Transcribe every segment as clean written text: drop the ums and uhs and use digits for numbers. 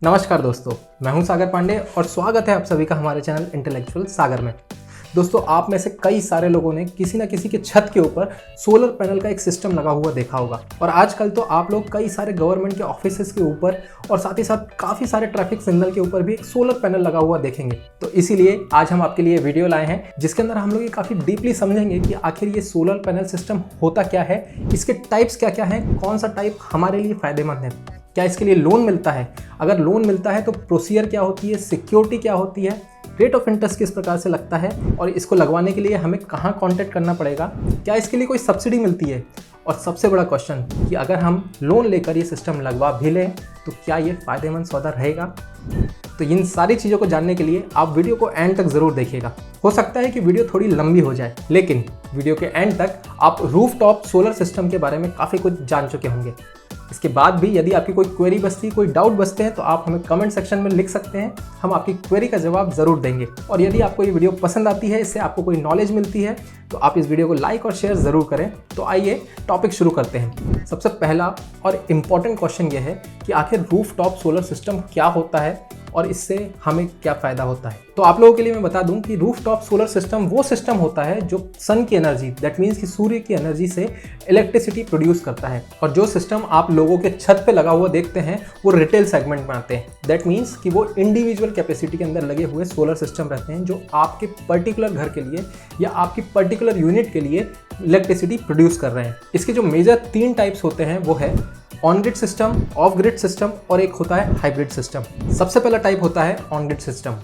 नमस्कार दोस्तों, मैं हूं सागर पांडे और स्वागत है आप सभी का हमारे चैनल इंटेलेक्चुअल सागर में। दोस्तों, आप में से कई सारे लोगों ने किसी न किसी के छत के ऊपर सोलर पैनल का एक सिस्टम लगा हुआ देखा होगा और आजकल तो आप लोग कई सारे गवर्नमेंट के ऑफिसेस के ऊपर और साथ ही साथ काफ़ी सारे ट्रैफिक सिग्नल के ऊपर भी एक सोलर पैनल लगा हुआ देखेंगे। तो इसीलिए आज हम आपके लिए वीडियो लाए हैं जिसके अंदर हम लोग ये काफ़ी डीपली समझेंगे कि आखिर ये सोलर पैनल सिस्टम होता क्या है, इसके टाइप्स क्या क्या हैं, कौन सा टाइप हमारे लिए फ़ायदेमंद है, क्या इसके लिए लोन मिलता है, अगर लोन मिलता है तो प्रोसीजर क्या होती है, सिक्योरिटी क्या होती है, रेट ऑफ इंटरेस्ट किस प्रकार से लगता है और इसको लगवाने के लिए हमें कहाँ कांटेक्ट करना पड़ेगा, क्या इसके लिए कोई सब्सिडी मिलती है और सबसे बड़ा क्वेश्चन कि अगर हम लोन लेकर ये सिस्टम लगवा भी लें तो क्या ये फ़ायदेमंद सौदा रहेगा। तो इन सारी चीज़ों को जानने के लिए आप वीडियो को एंड तक ज़रूर देखिएगा। हो सकता है कि वीडियो थोड़ी लंबी हो जाए, लेकिन वीडियो के एंड तक आप रूफटॉप सोलर सिस्टम के बारे में काफ़ी कुछ जान चुके होंगे। इसके बाद भी यदि आपकी कोई क्वेरी बचती, कोई डाउट बचते हैं तो आप हमें कमेंट सेक्शन में लिख सकते हैं, हम आपकी क्वेरी का जवाब ज़रूर देंगे। और यदि आपको ये वीडियो पसंद आती है, इससे आपको कोई नॉलेज मिलती है तो आप इस वीडियो को लाइक और शेयर ज़रूर करें। तो आइए टॉपिक शुरू करते हैं। सबसे पहला और इम्पॉर्टेंट क्वेश्चन ये है कि आखिर रूफटॉप सोलर सिस्टम क्या होता है और इससे हमें क्या फ़ायदा होता है। तो आप लोगों के लिए मैं बता दूं कि रूफटॉप सोलर सिस्टम वो सिस्टम होता है जो सन की एनर्जी, दैट मीन्स कि सूर्य की एनर्जी से इलेक्ट्रिसिटी प्रोड्यूस करता है। और जो सिस्टम आप लोगों के छत पे लगा हुआ देखते हैं वो रिटेल सेगमेंट में आते हैं। दैट मीन्स कि वो इंडिविजुअल कैपेसिटी के अंदर लगे हुए सोलर सिस्टम रहते हैं जो आपके पर्टिकुलर घर के लिए या आपकी पर्टिकुलर यूनिट के लिए इलेक्ट्रिसिटी प्रोड्यूस कर रहे हैं। इसके जो मेजर 3 टाइप्स होते हैं वो है on grid system, of grid system और एक होता है हाइब्रिड सिस्टम। सबसे पहला टाइप होता है on grid system.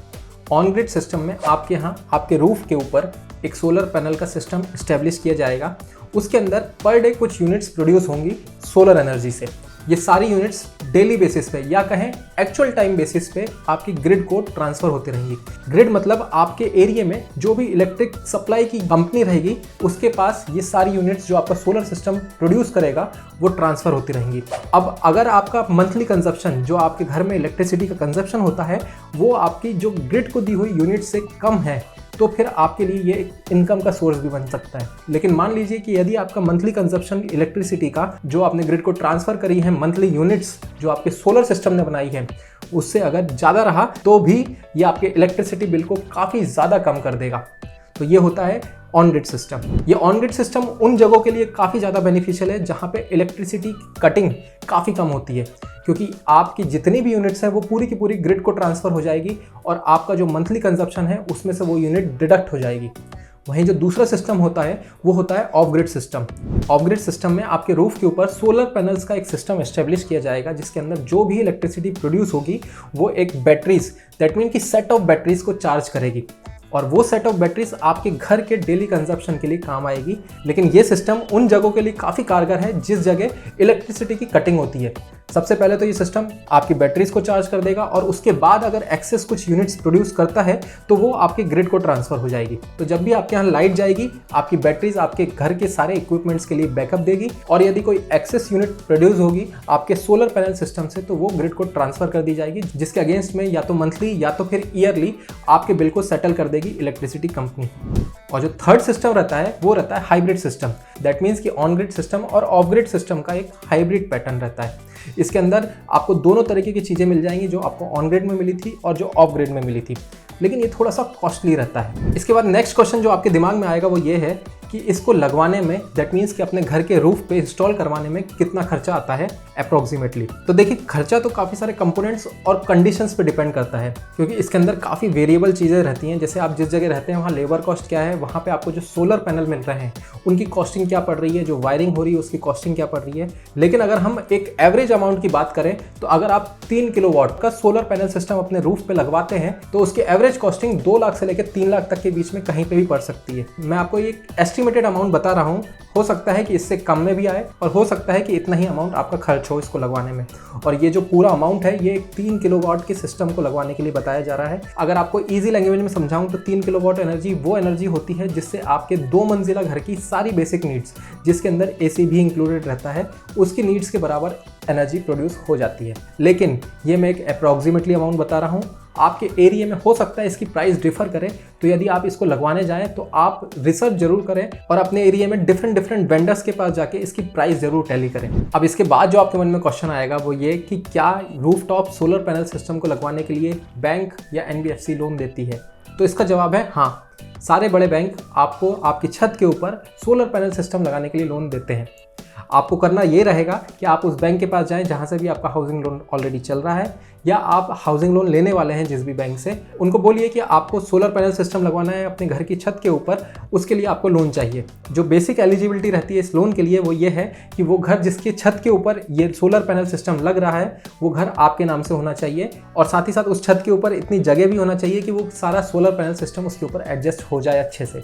On grid system में आपके यहाँ आपके रूफ के ऊपर एक सोलर पैनल का सिस्टम इस्टेब्लिश किया जाएगा। उसके अंदर पर डे कुछ यूनिट्स प्रोड्यूस होंगी सोलर एनर्जी से। ये सारी यूनिट्स डेली बेसिस पे या कहें एक्चुअल टाइम बेसिस पे आपकी ग्रिड को ट्रांसफर होती रहेंगी। ग्रिड मतलब आपके एरिया में जो भी इलेक्ट्रिक सप्लाई की कंपनी रहेगी उसके पास ये सारी यूनिट्स जो आपका सोलर सिस्टम प्रोड्यूस करेगा वो ट्रांसफर होती रहेंगी। अब अगर आपका मंथली कंजप्शन, जो आपके घर में इलेक्ट्रिसिटी का कंजप्शन होता है, वो आपकी जो ग्रिड को दी हुई यूनिट से कम है तो फिर आपके लिए ये एक इनकम का सोर्स भी बन सकता है। लेकिन मान लीजिए कि यदि आपका मंथली कंजप्शन इलेक्ट्रिसिटी का जो आपने ग्रिड को ट्रांसफर करी है मंथली यूनिट्स जो आपके सोलर सिस्टम ने बनाई है उससे अगर ज़्यादा रहा तो भी ये आपके इलेक्ट्रिसिटी बिल को काफ़ी ज़्यादा कम कर देगा। तो ये होता है ऑन ग्रिड सिस्टम। ये ऑन ग्रिड सिस्टम उन जगहों के लिए काफ़ी ज़्यादा बेनिफिशियल है जहाँ पे इलेक्ट्रिसिटी कटिंग काफ़ी कम होती है, क्योंकि आपकी जितनी भी यूनिट्स हैं वो पूरी की पूरी ग्रिड को ट्रांसफ़र हो जाएगी और आपका जो मंथली कंजप्शन है उसमें से वो यूनिट डिडक्ट हो जाएगी। वहीं जो दूसरा सिस्टम होता है वो होता है of grid system. Of grid system में आपके रूफ के ऊपर सोलर पैनल्स का एक सिस्टम एस्टेब्लिश किया जाएगा जिसके अंदर जो भी इलेक्ट्रिसिटी प्रोड्यूस होगी वो एक बैटरीज, दैट मीन कि सेट ऑफ बैटरीज को चार्ज करेगी और वो सेट ऑफ बैटरीज आपके घर के डेली कंजप्शन के लिए काम आएगी। लेकिन ये सिस्टम उन जगहों के लिए काफ़ी कारगर है जिस जगह इलेक्ट्रिसिटी की कटिंग होती है। सबसे पहले तो ये सिस्टम आपकी बैटरीज को चार्ज कर देगा और उसके बाद अगर एक्सेस कुछ यूनिट्स प्रोड्यूस करता है तो वो आपके ग्रिड को ट्रांसफर हो जाएगी। तो जब भी आपके यहाँ लाइट जाएगी आपकी बैटरीज आपके घर के सारे इक्विपमेंट्स के लिए बैकअप देगी और यदि कोई एक्सेस यूनिट प्रोड्यूस होगी आपके सोलर पैनल सिस्टम से तो वो ग्रिड को ट्रांसफर कर दी जाएगी, जिसके अगेंस्ट में या तो मंथली या तो फिर ईयरली आपके बिल को सेटल कर देगी इलेक्ट्रिसिटी कंपनी। और जो थर्ड सिस्टम रहता है वो रहता है हाइब्रिड सिस्टम। दैट मीन्स कि ऑन ग्रिड सिस्टम और ऑफ ग्रिड सिस्टम का एक हाइब्रिड पैटर्न रहता है। इसके अंदर आपको दोनों तरीके की चीज़ें मिल जाएंगी जो आपको ऑन ग्रिड में मिली थी और जो ऑफ ग्रिड में मिली थी, लेकिन ये थोड़ा सा कॉस्टली रहता है। इसके बाद नेक्स्ट क्वेश्चन जो आपके दिमाग में आएगा वो ये है कि इसको लगवाने में, दैट मीन्स कि अपने घर के रूफ पे इंस्टॉल करवाने में कितना खर्चा आता है अप्रॉक्सीमेटली। तो देखिए, खर्चा तो काफ़ी सारे कंपोनेंट्स और कंडीशंस पे डिपेंड करता है, क्योंकि इसके अंदर काफ़ी वेरिएबल चीज़ें रहती हैं। जैसे आप जिस जगह रहते हैं वहाँ लेबर कॉस्ट क्या है, वहाँ पे आपको जो सोलर पैनल मिल रहे हैं उनकी कॉस्टिंग क्या पड़ रही है, जो वायरिंग हो रही है उसकी कॉस्टिंग क्या पड़ रही है। लेकिन अगर हम एक एवरेज अमाउंट की बात करें तो अगर आप 3 किलोवाट का सोलर पैनल सिस्टम अपने रूफ पे लगवाते हैं तो उसकी एवरेज कॉस्टिंग 2 लाख से लेकर 3 लाख तक के बीच में कहीं पे भी पड़ सकती है। मैं आपको एक एस्टिमेटेड अमाउंट बता रहा हूँ, हो सकता है कि इससे कम में भी आए और हो सकता है कि इतना ही अमाउंट आपका खर्च हो इसको लगवाने में। और ये जो पूरा अमाउंट है ये 3 किलोवाट के सिस्टम को लगवाने के लिए बताया जा रहा है। अगर आपको इजी लैंग्वेज में समझाऊं तो 3 किलोवाट एनर्जी वो एनर्जी होती है जिससे आपके 2 मंजिला घर की सारी बेसिक नीड्स, जिसके अंदर एसी भी इंक्लूडेड रहता है, उसकी नीड्स के बराबर एनर्जी प्रोड्यूस हो जाती है। लेकिन ये मैं एक अप्रॉक्सीमेटली अमाउंट बता रहा हूँ, आपके एरिया में हो सकता है इसकी प्राइस डिफर करे। तो यदि आप इसको लगवाने जाएं तो आप रिसर्च जरूर करें और अपने एरिया में डिफरेंट वेंडर्स के पास जाके इसकी प्राइस जरूर टैली करें। अब इसके बाद जो आपके मन में क्वेश्चन आएगा वो ये कि क्या रूफटॉप सोलर पैनल सिस्टम को लगवाने के लिए बैंक या NBFC लोन देती है? तो इसका जवाब है हाँ, सारे बड़े बैंक आपको आपकी छत के ऊपर सोलर पैनल सिस्टम लगाने के लिए लोन देते हैं। आपको करना ये रहेगा कि आप उस बैंक के पास जाएं जहां से भी आपका हाउसिंग लोन ऑलरेडी चल रहा है, या आप हाउसिंग लोन लेने वाले हैं जिस भी बैंक से, उनको बोलिए कि आपको सोलर पैनल सिस्टम लगवाना है अपने घर की छत के ऊपर, उसके लिए आपको लोन चाहिए। जो बेसिक एलिजिबिलिटी रहती है इस लोन के लिए वो ये है कि वो घर जिसके छत के ऊपर ये सोलर पैनल सिस्टम लग रहा है वो घर आपके नाम से होना चाहिए, और साथ ही साथ उस छत के ऊपर इतनी जगह भी होना चाहिए कि वो सारा सोलर पैनल सिस्टम उसके ऊपर एडजस्ट हो जाए अच्छे से।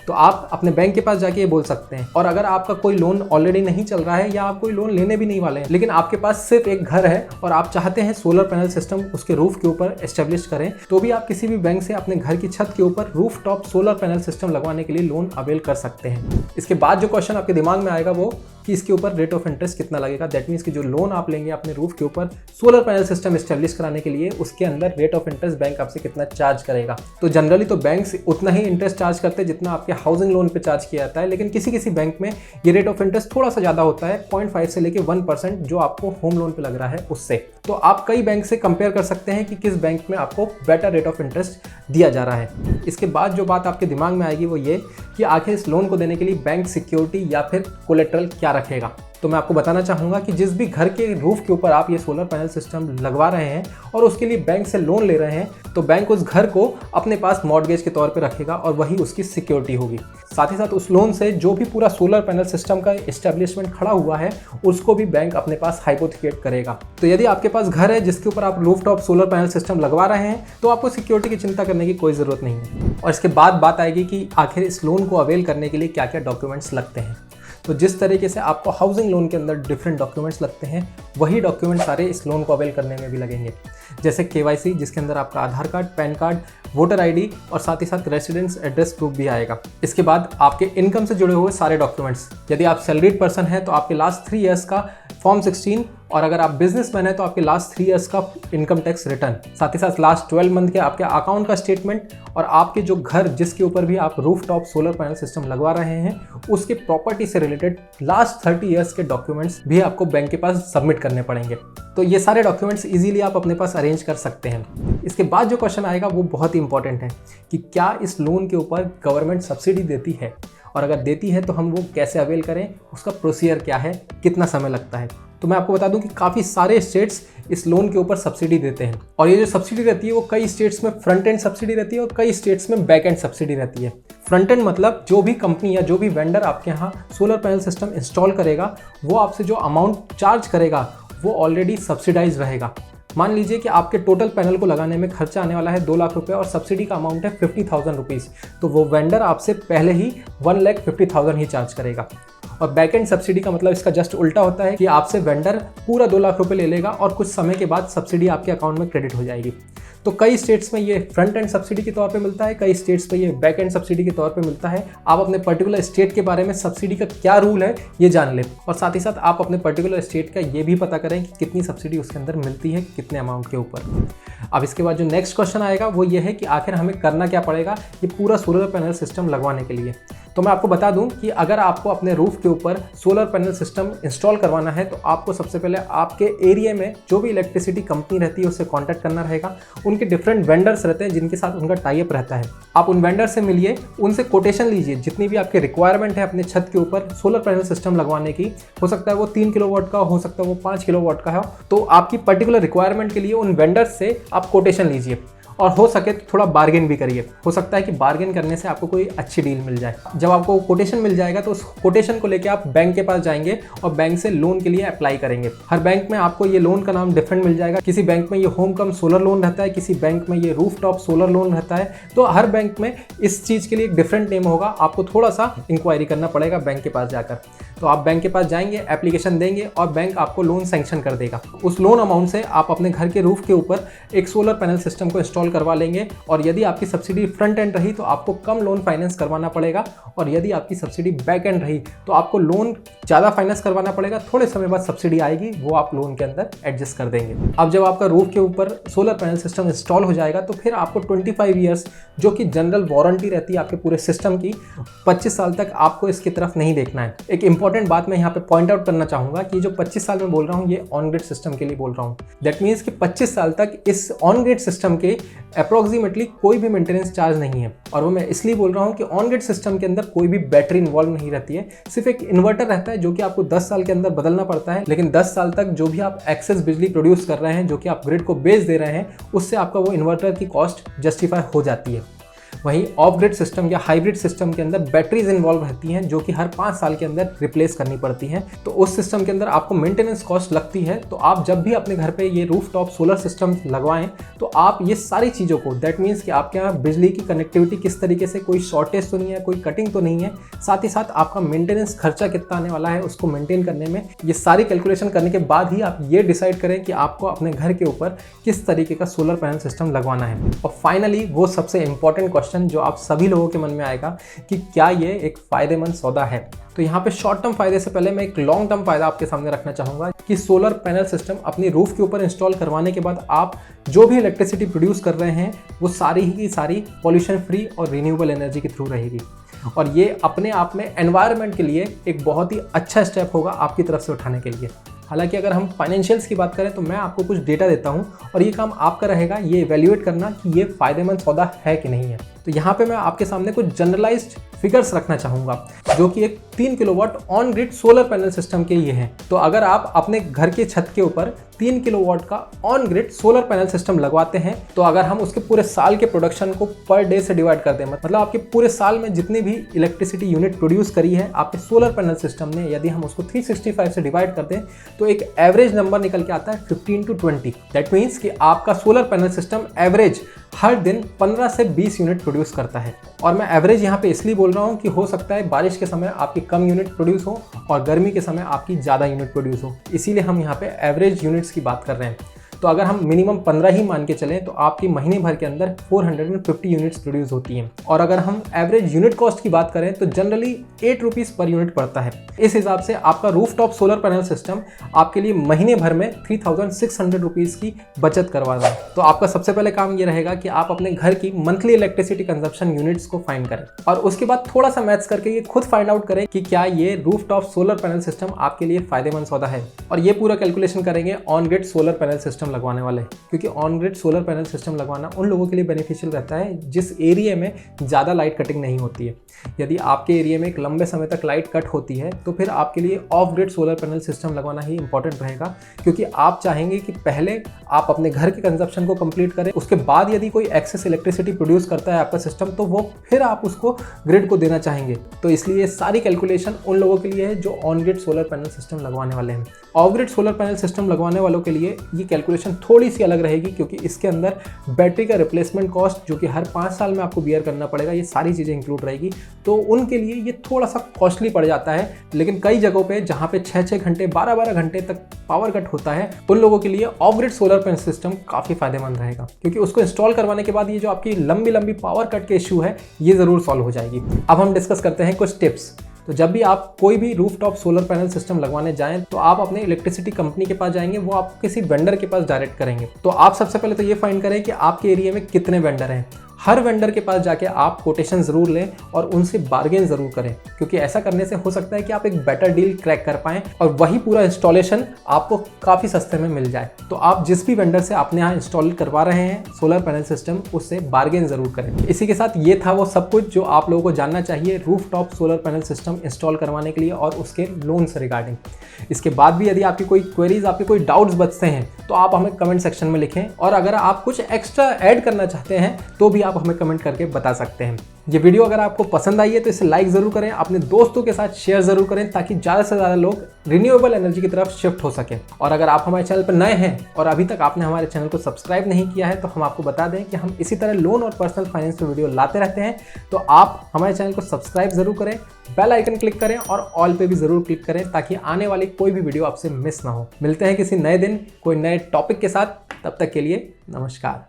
तो आप अपने बैंक के पास जाके ये बोल सकते हैं। और अगर आपका कोई लोन ऑलरेडी नहीं चल रहा है या आप कोई लोन लेने भी नहीं वाले हैं, लेकिन आपके पास सिर्फ एक घर है और आप चाहते हैं सोलर पैनल सिस्टम उसके रूफ के ऊपर एस्टेब्लिश करें, तो भी आप किसी भी बैंक से अपने घर की छत के ऊपर roof top solar panel system लगवाने के लिए लोन अवेल कर सकते हैं। इसके बाद जो क्वेश्चन आपके दिमाग में आएगा वो कि इसके ऊपर रेट ऑफ इंटरेस्ट कितना लगेगा। दैट मीन्स कि जो लोन आप लेंगे अपने रूफ के ऊपर सोलर पैनल सिस्टम एस्टेब्लिश कराने के लिए, उसके अंदर रेट ऑफ इंटरेस्ट बैंक आपसे कितना चार्ज करेगा। तो जनरली तो बैंक उतना ही इंटरेस्ट चार्ज करते हैं जितना आपके हाउसिंग लोन पे चार्ज किया जाता है, लेकिन किसी किसी बैंक में ये रेट ऑफ इंटरेस्ट थोड़ा सा ज़्यादा होता है, 0.5 से लेकर 1% जो आपको होम लोन पे लग रहा है उससे। तो आप कई बैंक से कंपेयर कर सकते हैं कि किस बैंक में आपको बेटर रेट ऑफ इंटरेस्ट दिया जा रहा है। इसके बाद जो बात आपके दिमाग में आएगी वो ये कि आखिर इस लोन को देने के लिए बैंक सिक्योरिटी या फिर कोलेट्रल क्या रखेगा। तो मैं आपको बताना चाहूँगा कि जिस भी घर के रूफ के ऊपर आप ये सोलर पैनल सिस्टम लगवा रहे हैं और उसके लिए बैंक से लोन ले रहे हैं, तो बैंक उस घर को अपने पास मॉर्टगेज के तौर पे रखेगा और वही उसकी सिक्योरिटी होगी। साथ ही साथ उस लोन से जो भी पूरा सोलर पैनल सिस्टम का एस्टेब्लिशमेंट खड़ा हुआ है उसको भी बैंक अपने पास हाइपोथिकेट करेगा। तो यदि आपके पास घर है जिसके ऊपर आप रूफटॉप सोलर पैनल सिस्टम लगवा रहे हैं तो आपको सिक्योरिटी की चिंता करने की कोई ज़रूरत नहीं है। और इसके बाद बात आएगी कि आखिर इस लोन को अवेल करने के लिए क्या क्या डॉक्यूमेंट्स लगते हैं। तो जिस तरीके से आपको हाउसिंग लोन के अंदर डिफरेंट डॉक्यूमेंट्स लगते हैं, वही डॉक्यूमेंट सारे इस लोन को अवेल करने में भी लगेंगे। जैसे KYC जिसके अंदर आपका Aadhaar card, PAN card, voter ID और साथ ही साथ रेसिडेंस एड्रेस प्रूफ भी आएगा। इसके बाद आपके इनकम से जुड़े हुए सारे डॉक्यूमेंट्स, यदि आप सैलरीड पर्सन हैं तो आपके लास्ट 3 ईयर्स का फॉर्म 16, और अगर आप बिजनेसमैन हैं तो आपके लास्ट 3 ईयर्स का इनकम टैक्स रिटर्न, साथ ही साथ लास्ट 12 मंथ के आपके अकाउंट का स्टेटमेंट, और आपके जो घर जिसके ऊपर भी आप रूफटॉप सोलर पैनल सिस्टम लगवा रहे हैं उसके प्रॉपर्टी से रिलेटेड लास्ट 30 ईयर्स के डॉक्यूमेंट्स भी आपको बैंक के पास सबमिट करने पड़ेंगे। तो ये सारे डॉक्यूमेंट्स इजीली आप अपने पास अरेंज कर सकते हैं। इसके बाद जो क्वेश्चन आएगा वो बहुत ही इंपॉर्टेंट है कि क्या इस लोन के ऊपर गवर्नमेंट सब्सिडी देती है, और अगर देती है तो हम वो कैसे अवेल करें, उसका प्रोसीजर क्या है, कितना समय लगता है। तो मैं आपको बता दूं कि काफ़ी सारे स्टेट्स इस लोन के ऊपर सब्सिडी देते हैं, और ये जो सब्सिडी रहती है वो कई स्टेट्स में फ्रंट एंड सब्सिडी रहती है और कई स्टेट्स में बैक एंड सब्सिडी रहती है। फ्रंट एंड मतलब जो भी कंपनी या जो भी वेंडर आपके यहाँ सोलर पैनल सिस्टम इंस्टॉल करेगा वो आपसे जो अमाउंट चार्ज करेगा वो ऑलरेडी सब्सिडाइज रहेगा। मान लीजिए कि आपके टोटल पैनल को लगाने में खर्चा आने वाला है 2 लाख रुपए और सब्सिडी का अमाउंट है 50,000 रुपीज़, तो वो वेंडर आपसे पहले ही 1,50,000 ही चार्ज करेगा। और बैक एंड सब्सिडी का मतलब इसका जस्ट उल्टा होता है कि आपसे वेंडर पूरा 2 लाख रुपए ले लेगा और कुछ समय के बाद सब्सिडी आपके अकाउंट में क्रेडिट हो जाएगी। तो कई स्टेट्स में ये फ्रंट एंड सब्सिडी के तौर पे मिलता है, कई स्टेट्स में ये बैक एंड सब्सिडी के तौर पे मिलता है। आप अपने पर्टिकुलर स्टेट के बारे में सब्सिडी का क्या रूल है ये जान लें, और साथ ही साथ आप अपने पर्टिकुलर स्टेट का ये भी पता करें कि कितनी सब्सिडी उसके अंदर मिलती है, कितने अमाउंट के ऊपर। अब इसके बाद जो नेक्स्ट क्वेश्चन आएगा वो ये है कि आखिर हमें करना क्या पड़ेगा ये पूरा सोलर पैनल सिस्टम लगवाने के लिए। तो मैं आपको बता दूं कि अगर आपको अपने रूफ के ऊपर सोलर पैनल सिस्टम इंस्टॉल करवाना है तो आपको सबसे पहले आपके एरिया में जो भी इलेक्ट्रिसिटी कंपनी रहती है उससे कांटेक्ट करना रहेगा। उनके डिफरेंट वेंडर्स रहते हैं जिनके साथ उनका टाई अप रहता है। आप उन वेंडर से मिलिए, उनसे कोटेशन लीजिए, जितनी भी आपकी रिक्वायरमेंट है अपने छत के ऊपर सोलर पैनल सिस्टम लगवाने की। हो सकता है वो 3 किलोवाट का, हो सकता है वो 5 किलोवाट का है। तो आपकी पर्टिकुलर रिक्वायरमेंट के लिए उन वेंडर्स से आप कोटेशन लीजिए, और हो सके तो थोड़ा बार्गेन भी करिए। हो सकता है कि बार्गेन करने से आपको कोई अच्छी डील मिल जाए। जब आपको कोटेशन मिल जाएगा तो उस कोटेशन को लेके आप बैंक के पास जाएंगे और बैंक से लोन के लिए अप्लाई करेंगे। हर बैंक में आपको ये लोन का नाम डिफरेंट मिल जाएगा। किसी बैंक में ये होम कम सोलर लोन रहता है, किसी बैंक में ये रूफ टॉप सोलर लोन रहता है। तो हर बैंक में इस चीज़ के लिए एक डिफरेंट नेम होगा। आपको थोड़ा सा इंक्वायरी करना पड़ेगा बैंक के पास जाकर। तो आप बैंक के पास जाएंगे, एप्लीकेशन देंगे और बैंक आपको लोन सैंक्शन कर देगा। उस लोन अमाउंट से आप अपने घर के रूफ के ऊपर एक सोलर पैनल सिस्टम को इंस्टॉल करवा लेंगे और यदि आपकी सब्सिडी फ्रंट एंड रही तो आपको कम लोन फाइनेंस करवाना पड़ेगा और यदि आपकी सब्सिडी बैक एंड रही तो आपको लोन ज़्यादा फाइनेंस करवाना पड़ेगा। थोड़े समय बाद सब्सिडी आएगी, वो आप लोन के अंदर एडजस्ट कर देंगे। अब जब आपका रूफ के ऊपर सोलर पैनल सिस्टम इंस्टॉल हो जाएगा तो फिर आपको 25 ईयर्स जो कि जनरल वारंटी रहती है आपके पूरे सिस्टम की, 25 साल तक आपको इसकी तरफ नहीं देखना है। एक इंपॉर्टेंट बात मैं यहाँ पे पॉइंट आउट करना चाहूँगा कि जो 25 साल में बोल रहा हूँ ये ऑन ग्रिड सिस्टम के लिए बोल रहा हूँ। दैट मीन्स कि 25 साल तक इस ऑन ग्रिड सिस्टम के अप्रोक्सीमेटली कोई भी मेंटेनेंस चार्ज नहीं है। और वो मैं इसलिए बोल रहा हूँ कि ऑन ग्रिड सिस्टम के अंदर कोई भी बैटरी इन्वॉल्व नहीं रहती है, सिर्फ एक इन्वर्टर रहता है जो कि आपको 10 साल के अंदर बदलना पड़ता है। लेकिन 10 साल तक जो भी आप एक्सेस बिजली प्रोड्यूस कर रहे हैं, जो कि आप ग्रिड को बेच दे रहे हैं, उससे आपका वो इन्वर्टर की कॉस्ट जस्टिफाई हो जाती है। वहीं ऑफ ग्रिड सिस्टम या हाइब्रिड सिस्टम के अंदर बैटरीज इन्वॉल्व रहती हैं जो कि हर 5 साल के अंदर रिप्लेस करनी पड़ती हैं। तो उस सिस्टम के अंदर आपको मेंटेनेंस कॉस्ट लगती है। तो आप जब भी अपने घर पे ये रूफ टॉप सोलर सिस्टम लगवाएं तो आप ये सारी चीज़ों को, दैट मीन्स कि आपके यहाँ बिजली की कनेक्टिविटी किस तरीके से, कोई शॉर्टेज तो नहीं है, कोई कटिंग तो नहीं है, साथ ही साथ आपका मेंटेनेंस खर्चा कितना आने वाला है उसको मेंटेन करने में, ये सारी कैलकुलेशन करने के बाद ही आप ये डिसाइड करें कि आपको अपने घर के ऊपर किस तरीके का सोलर पैनल सिस्टम लगवाना है। और फाइनली वो सबसे इंपॉर्टेंट क्वेश्चन जो आप सभी लोगों के मन में आएगा कि क्या ये एक फायदेमंद सौदा है। तो यहाँ पे शॉर्ट टर्म फायदे से पहले मैं एक लॉन्ग टर्म फायदा आपके सामने रखना चाहूँगा कि सोलर पैनल सिस्टम अपनी रूफ के ऊपर इंस्टॉल करवाने के बाद आप जो भी इलेक्ट्रिसिटी प्रोड्यूस कर रहे हैं वो सारी ही सारी पॉल्यूशन फ्री और रिन्यूएबल एनर्जी के थ्रू रहेगी। और ये अपने आप में एनवायरनमेंट के लिए एक बहुत ही अच्छा स्टेप होगा आपकी तरफ से उठाने के लिए। हालांकि अगर हम फाइनेंशियल्स की बात करें तो मैं आपको कुछ डेटा देता हूं और ये काम आपका रहेगा ये इवैल्यूएट करना कि ये फायदेमंद सौदा है कि नहीं है। तो यहाँ पे मैं आपके सामने कुछ जनरलाइज्ड फिगर्स रखना चाहूँगा जो कि एक 3 kilowatt on grid solar panel system के ये हैं। तो अगर आप अपने घर के छत के ऊपर 3 किलोवाट का on grid solar panel system लगवाते हैं तो अगर हम उसके पूरे साल के प्रोडक्शन को पर डे से डिवाइड कर दें, मतलब आपके पूरे साल में जितनी भी इलेक्ट्रिसिटी यूनिट प्रोड्यूस करी है आपके सोलर पैनल सिस्टम ने, यदि हम उसको 365 से डिवाइड कर दें तो एक एवरेज नंबर निकल के आता है 15 to 20। दैट मीन्स कि आपका सोलर पैनल सिस्टम एवरेज हर दिन 15 से 20 यूनिट प्रोड्यूस करता है। और मैं एवरेज यहाँ पे इसलिए बोल रहा हूँ कि हो सकता है बारिश के समय आपकी कम यूनिट प्रोड्यूस हो और गर्मी के समय आपकी ज़्यादा यूनिट प्रोड्यूस हो, इसीलिए हम यहाँ पे एवरेज यूनिट्स की बात कर रहे हैं। तो अगर हम मिनिमम 15 ही मान के चलें तो आपकी महीने भर के अंदर 450 यूनिट्स प्रोड्यूस होती हैं। और अगर हम एवरेज यूनिट कॉस्ट की बात करें तो जनरली 8 रुपीज़ पर यूनिट पड़ता है। इस हिसाब से आपका रूफटॉप सोलर पैनल सिस्टम आपके लिए महीने भर में 3600 रुपीज़ की बचत करवा रहा है। तो आपका सबसे पहले काम ये रहेगा कि आप अपने घर की मंथली इलेक्ट्रिसिटी कंजप्शन यूनिट्स को फाइंड करें और उसके बाद थोड़ा सा मैथ्स करके ये खुद फाइंड आउट करें कि क्या ये रूफटॉप सोलर पैनल सिस्टम आपके लिए फायदेमंद सौदा है। और ये पूरा कैलकुलेशन करेंगे on grid solar panel system लगवाने वाले, क्योंकि on grid solar panel system लगवाना उन लोगों के लिए बेनिफिशियल रहता है जिस एरिया में ज़्यादा लाइट कटिंग नहीं होती है। यदि आपके एरिया में एक लंबे समय तक लाइट कट होती है तो फिर आपके लिए of grid solar panel system लगवाना ही इंपॉर्टेंट रहेगा, क्योंकि आप चाहेंगे कि पहले आप अपने घर के कंजप्शन को कंप्लीट करें, उसके बाद यदि कोई एक्सेस इलेक्ट्रिसिटी प्रोड्यूस करता है आपका सिस्टम तो वो फिर आप उसको ग्रिड को देना चाहेंगे। तो इसलिए सारी कैलकुलेशन उन लोगों के लिए है जो on grid solar panel system लगवाने वाले हैं। Of grid solar panel system लगवाने वालों के लिए ये कैलकुलेशन थोड़ी सी अलग रहेगी, क्योंकि इसके अंदर बैटरी का रिप्लेसमेंट कॉस्ट जो कि हर 5 साल में आपको बियर करना पड़ेगा, ये सारी चीज़ें इंक्लूड रहेगी। तो उनके लिए ये थोड़ा सा कॉस्टली पड़ जाता है। लेकिन कई जगहों पे जहाँ पे 6-6 घंटे 12-12 घंटे तक पावर कट होता है उन लोगों के लिए of grid solar panel system काफ़ी फायदेमंद रहेगा, क्योंकि उसको इंस्टॉल करवाने के बाद ये जो आपकी लंबी लंबी पावर कट के इशू है ये ज़रूर सॉल्व हो जाएगी। अब हम डिस्कस करते हैं कुछ टिप्स। तो जब भी आप कोई भी रूफटॉप सोलर पैनल सिस्टम लगवाने जाएं तो आप अपने इलेक्ट्रिसिटी कंपनी के पास जाएंगे, वो आपको किसी वेंडर के पास डायरेक्ट करेंगे। तो आप सबसे पहले तो ये फाइंड करें कि आपके एरिया में कितने वेंडर हैं। हर वेंडर के पास जाके आप कोटेशन ज़रूर लें और उनसे बार्गेन ज़रूर करें, क्योंकि ऐसा करने से हो सकता है कि आप एक बेटर डील क्रैक कर पाएँ और वही पूरा इंस्टॉलेशन आपको काफ़ी सस्ते में मिल जाए। तो आप जिस भी वेंडर से अपने यहाँ इंस्टॉल करवा रहे हैं सोलर पैनल सिस्टम, उससे बार्गेन ज़रूर करें। इसी के साथ ये था वो सब कुछ जो आप लोगों को जानना चाहिए rooftop solar panel system install करवाने के लिए और उसके लोन से रिगार्डिंग। इसके बाद भी यदि आपकी कोई क्वेरीज, आपके कोई डाउट्स बचते हैं तो आप हमें कमेंट सेक्शन में लिखें, और अगर आप कुछ एक्स्ट्रा ऐड करना चाहते हैं तो भी आप आप हमें कमेंट करके बता सकते हैं। ये वीडियो अगर आपको पसंद आई है तो इसे लाइक ज़रूर करें, अपने दोस्तों के साथ शेयर ज़रूर करें ताकि ज़्यादा से ज़्यादा लोग रिन्यूएबल एनर्जी की तरफ शिफ्ट हो सके। और अगर आप हमारे चैनल पर नए हैं और अभी तक आपने हमारे चैनल को सब्सक्राइब नहीं किया है तो हम आपको बता दें कि हम इसी तरह लोन और पर्सनल फाइनेंस पर वीडियो लाते रहते हैं। तो आप हमारे चैनल को सब्सक्राइब ज़रूर करें, बेल आइकन क्लिक करें और ऑल पे भी ज़रूर क्लिक करें ताकि आने वाली कोई भी वीडियो आपसे मिस ना हो। मिलते हैं किसी नए दिन कोई नए टॉपिक के साथ, तब तक के लिए नमस्कार।